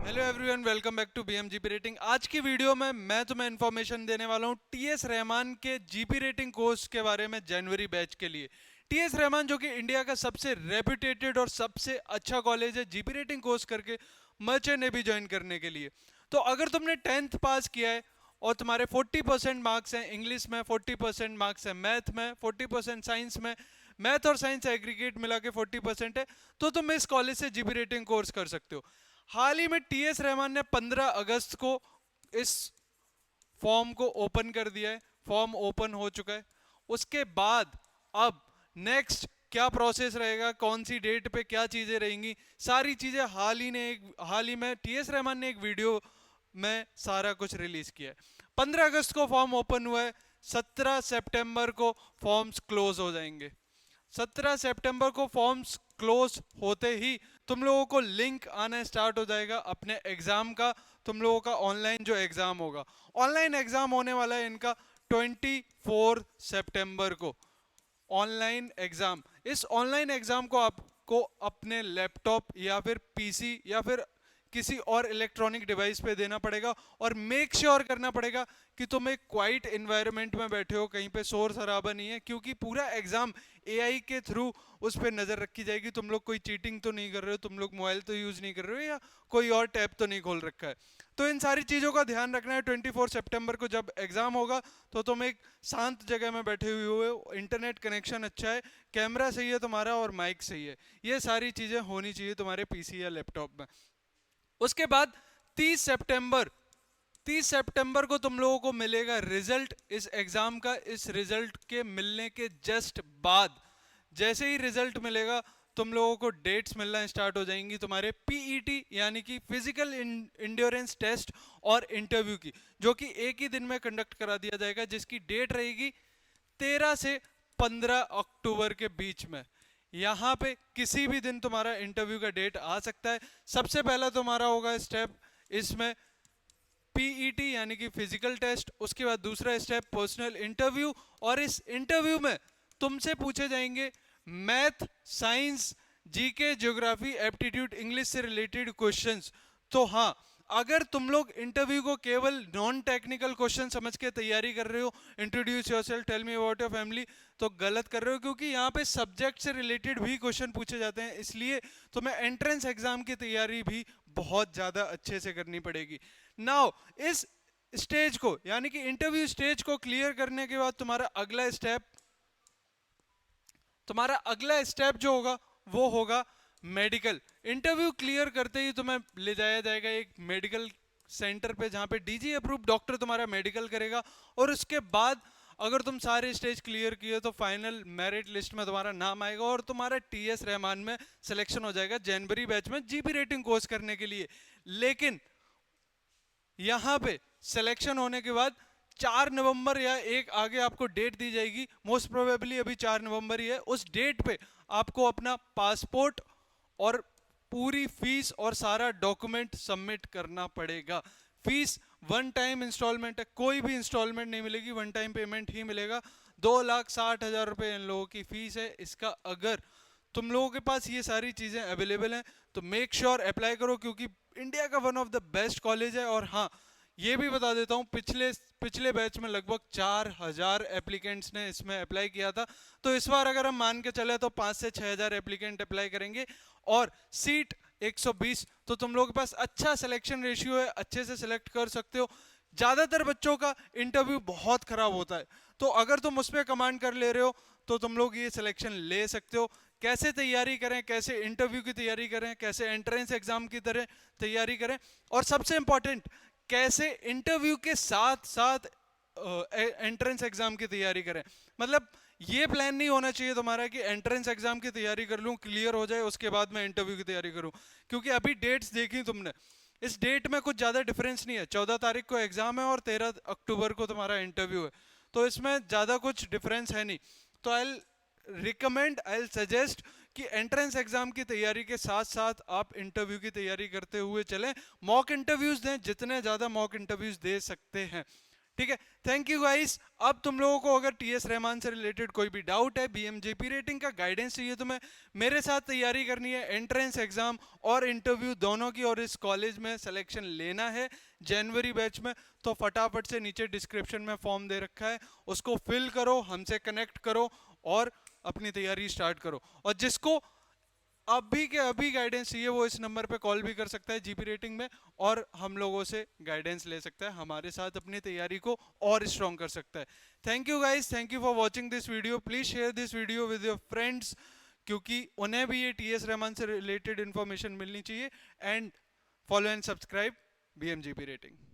Hello everyone, welcome back to BMGP rating. आज की video में मैं तुम्हें इन्फॉर्मेशन देने वाला हूं टीएस रहमान के जीपी रेटिंग कोर्स के बारे में जनवरी बैच के लिए। टीएस रहमान जो कि इंडिया का सबसे रेपुटेटेड और सबसे अच्छा कॉलेज है जीपी रेटिंग कोर्स करके मर्चेंट नेवी ज्वाइन करने के लिए। तो अगर तुमने 10th पास किया है और तुम्हारे 40% मार्क्स हैं इंग्लिश में, 40% मार्क्स हैं मैथ में, 40% साइंस में, मैथ और साइंस एग्रीगेट मिला के 40% है, तो तुम इस कॉलेज से जीपी रेटिंग कोर्स कर सकते हो। हाल ही में टीएस रहमान ने 15 अगस्त को इस फॉर्म को ओपन कर दिया है। फॉर्म ओपन हो चुका है। उसके बाद अब नेक्स्ट क्या प्रोसेस रहेगा, कौन सी डेट पे क्या चीजें रहेंगी, सारी चीजें हाल ही में टीएस रहमान ने एक वीडियो में सारा कुछ रिलीज किया है। 15 अगस्त को फॉर्म ओपन हुआ है। 17 सितंबर को फॉर्म्स क्लोज हो जाएंगे। 17 सितंबर को फॉर्म्स क्लोज होते ही तुम लोगों को लिंक आना स्टार्ट हो जाएगा अपने एग्जाम का। तुम लोगों का ऑनलाइन जो एग्जाम होगा, ऑनलाइन एग्जाम होने वाला है इनका 24 सितंबर को। ऑनलाइन एग्जाम, इस ऑनलाइन एग्जाम को आपको अपने लैपटॉप या फिर पीसी या फिर किसी और इलेक्ट्रॉनिक डिवाइस पे देना पड़ेगा और मेक श्योर करना पड़ेगा कि तुम एक क्वाइट इन्वायरमेंट में बैठे हो, कहीं पे शोर शराबा नहीं है, क्योंकि पूरा एग्जाम एआई के थ्रू उस पर नजर रखी जाएगी। तुम लोग कोई चीटिंग तो नहीं कर रहे हो, तुम लोग मोबाइल तो यूज नहीं कर रहे हो या कोई और टैब तो नहीं खोल रखा है। तो इन सारी चीजों का ध्यान रखना है। 24 सितंबर को जब एग्जाम होगा तो तुम एक शांत जगह में बैठे हुए हो, इंटरनेट कनेक्शन अच्छा है, कैमरा सही है तुम्हारा और माइक सही है, ये सारी चीजें होनी चाहिए तुम्हारे पीसी या लैपटॉप में। उसके बाद 30 सितंबर 30 सितंबर को तुम लोगों को मिलेगा रिजल्ट इस एग्जाम का। इस रिजल्ट के मिलने के जस्ट बाद, जैसे ही रिजल्ट मिलेगा, तुम लोगों को डेट्स मिलना स्टार्ट हो जाएंगी तुम्हारे पीईटी यानी कि फिजिकल इंड्योरेंस टेस्ट और इंटरव्यू की, जो कि एक ही दिन में कंडक्ट करा दिया जाएगा, जिसकी डेट रहेगी 13 से 15 अक्टूबर के बीच में। यहाँ पे किसी भी दिन तुम्हारा इंटरव्यू का डेट आ सकता है। सबसे पहला तुम्हारा होगा स्टेप इसमें पीईटी यानी कि फिजिकल टेस्ट, उसके बाद दूसरा स्टेप पर्सनल इंटरव्यू, और इस इंटरव्यू में तुमसे पूछे जाएंगे math, science, GK, geography, aptitude, English से रिलेटेड क्वेश्चंस। तो हाँ, अगर तुम लोग इंटरव्यू को केवल नॉन टेक्निकल क्वेश्चन समझ के तैयारी कर रहे हो, introduce yourself, tell me about your family, तो गलत कर रहे हो, क्योंकि यहाँ पे सब्जेक्ट से रिलेटेड भी क्वेश्चन पूछे जाते हैं। इसलिए तुम्हें एंट्रेंस एग्जाम की तैयारी भी बहुत ज्यादा अच्छे से करनी पड़ेगी। नाउ इस स्टेज को यानी कि इंटरव्यू स्टेज को क्लियर करने के बाद तुम्हारा अगला स्टेप जो होगा वो होगा मेडिकल। इंटरव्यू क्लियर करते ही तुम्हें ले जाया जाएगा एक मेडिकल सेंटर पे, जहां पे डीजी अप्रूव डॉक्टर तुम्हारा मेडिकल करेगा। और उसके बाद अगर तुम सारे स्टेज क्लियर किए तो फाइनल मेरिट लिस्ट में तुम्हारा नाम आएगा और तुम्हारा टीएस रहमान में सिलेक्शन हो जाएगा जनवरी बैच में जीपी रेटिंग कोर्स करने के लिए। लेकिन यहां पे सिलेक्शन होने के बाद 4 नवंबर या एक आगे आपको डेट दी जाएगी, मोस्ट प्रोबेबली अभी 4 नवंबर ही है। उस डेट पे आपको अपना पासपोर्ट और पूरी फीस और सारा डॉक्यूमेंट सबमिट करना पड़ेगा। फीस वन टाइम इंस्टॉलमेंट है, कोई भी इंस्टॉलमेंट नहीं मिलेगी, वन टाइम पेमेंट ही मिलेगा। 2,60,000 रुपए इन लोगों की फीस है। इसका अगर तुम लोगों के पास ये सारी चीजें अवेलेबल हैं तो मेक श्योर अप्लाई करो, क्योंकि इंडिया का one of the best college है। और हाँ, ये भी बता देता हूँ, पिछले पिछले बैच में लगभग 4,000 एप्लीकेंट्स ने इसमें अप्लाई किया था। तो इस बार अगर हम मान के चले तो 5 से 6,000 एप्लीकेंट अप्लाई करेंगे और सीट 120। तो तुम लोगों के पास अच्छा सिलेक्शन रेशियो है, अच्छे से सिलेक्ट कर सकते हो। ज्यादातर बच्चों का इंटरव्यू बहुत खराब होता है, तो अगर तुम उस पर कमांड कर ले रहे हो तो तुम लोग ये सिलेक्शन ले सकते हो। कैसे तैयारी करें, कैसे इंटरव्यू की तैयारी करें, कैसे एंट्रेंस एग्जाम की तरह तैयारी करें, और सबसे इंपॉर्टेंट कैसे इंटरव्यू के साथ साथ एंट्रेंस एग्जाम की तैयारी करें। मतलब ये प्लान नहीं होना चाहिए तुम्हारा कि एंट्रेंस एग्जाम की तैयारी कर लूं, क्लियर हो जाए, उसके बाद मैं इंटरव्यू की तैयारी करूं। क्योंकि अभी डेट्स देखी तुमने, इस डेट में कुछ ज्यादा डिफरेंस नहीं है। 14 तारीख को एग्जाम है और 13 अक्टूबर को तुम्हारा इंटरव्यू है, तो इसमें ज्यादा कुछ डिफरेंस है नहीं। तो आई सजेस्ट कि एंट्रेंस एग्जाम की तैयारी के साथ साथ आप इंटरव्यू की तैयारी करते हुए चलें। मॉक इंटरव्यूज दें, जितने ज्यादा मॉक इंटरव्यूज दे सकते हैं, ठीक है, थैंक यू गाइस। अब तुम लोगों को अगर टीएस रहमान से रिलेटेड कोई भी डाउट है, बीएमजीपी रेटिंग का गाइडेंस चाहिए तुम्हें, मेरे साथ तैयारी करनी है, एंट्रेंस एग्जाम और इंटरव्यू दोनों की, और इस कॉलेज में सिलेक्शन लेना है जनवरी बैच में, तो फटाफट से नीचे डिस्क्रिप्शन में फॉर्म दे रखा है, उसको फिल करो, हमसे कनेक्ट करो और अपनी तैयारी स्टार्ट करो। और जिसको अभी के अभी गाइडेंस चाहिए वो इस नंबर पे कॉल भी कर सकता है जीपी रेटिंग में, और हम लोगों से गाइडेंस ले सकता है, हमारे साथ अपनी तैयारी को और स्ट्रॉन्ग कर सकता है। Thank you guys, thank you for watching this video. Please share this video with your friends, क्योंकि उन्हें भी ये टीएस रहमान से रिलेटेड इंफॉर्मेशन मिलनी चाहिए। And follow and subscribe BMGP rating.